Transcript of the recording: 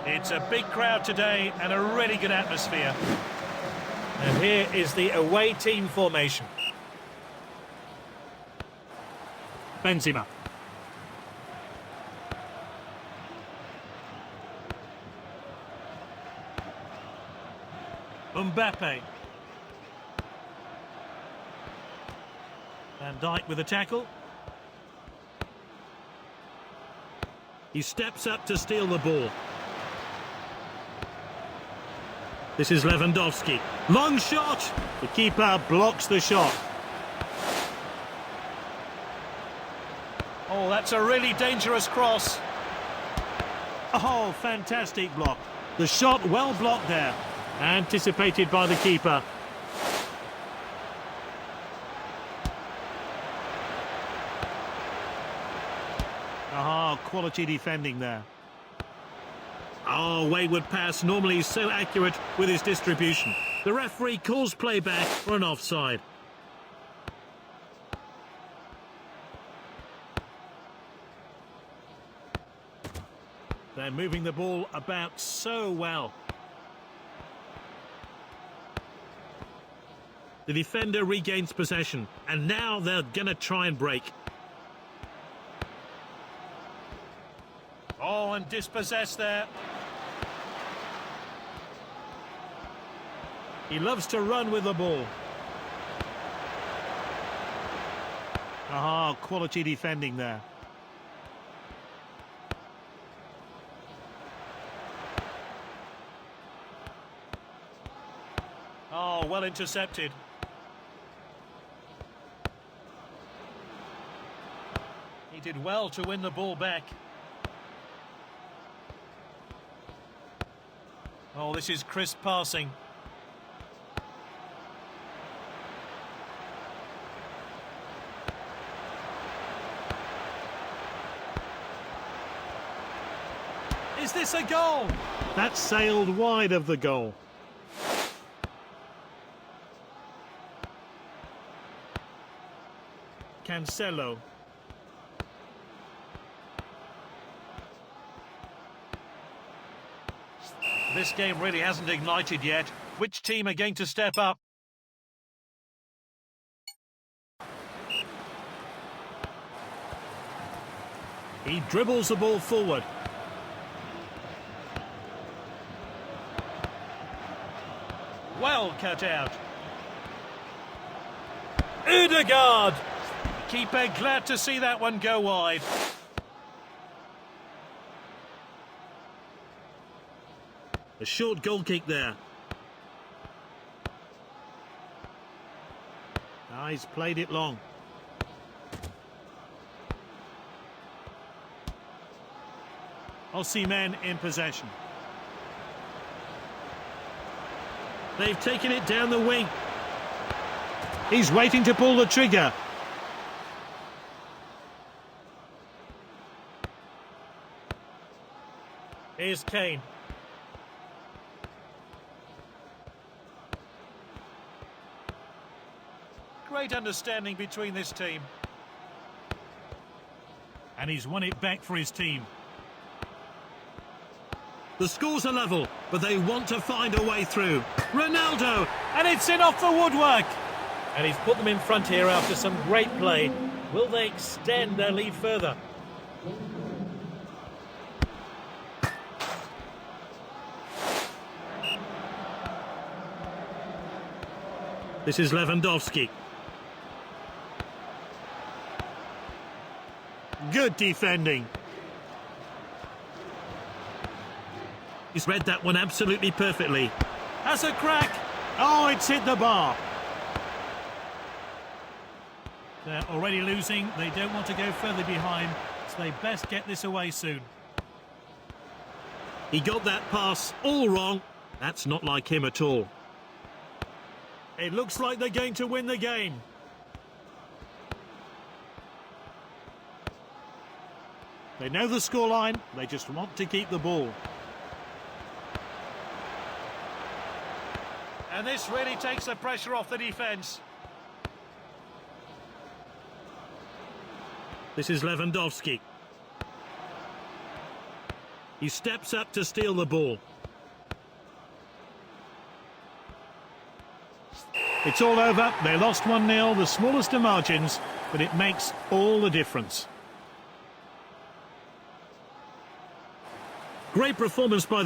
It's a big crowd today and a really good atmosphere. And here is the away team formation. Benzema. Mbappe. Van Dijk with a tackle. He steps up to steal the ball. This is Lewandowski. Long shot! The keeper blocks the shot. Oh, that's a really dangerous cross. Oh, fantastic block. The shot well blocked there. Anticipated by the keeper. Ah, quality defending there. Oh, wayward pass, normally so accurate with his distribution. The referee calls play back for an offside. They're moving the ball about so well. The defender regains possession, and now they're going to try and break. Oh, and dispossessed there. He loves to run with the ball. Ah, quality defending there. Oh, well intercepted. He did well to win the ball back. Oh, this is crisp passing. Is this a goal? That sailed wide of the goal. Cancelo. This game really hasn't ignited yet. Which team are going to step up? He dribbles the ball forward. Well cut out. Odegaard! Keeper glad to see that one go wide. A short goal kick there. Ah, he's played it long. Osimhen in possession. They've taken it down the wing. He's waiting to pull the trigger. Here's Kane. Great understanding between this team. And he's won it back for his team. The scores are level, but they want to find a way through. Ronaldo! And it's in off the woodwork. And he's put them in front here after some great play. Will they extend their lead further? This is Lewandowski. Good defending. He's read that one absolutely perfectly. Has a crack. Oh, it's hit the bar. They're already losing. They don't want to go further behind, so they best get this away soon. He got that pass all wrong. That's not like him at all. It looks like they're going to win the game. They know the scoreline. They just want to keep the ball. And this really takes the pressure off the defence. This is Lewandowski. He steps up to steal the ball. It's all over. They lost 1-0, the smallest of margins, but it makes all the difference. Great performance by the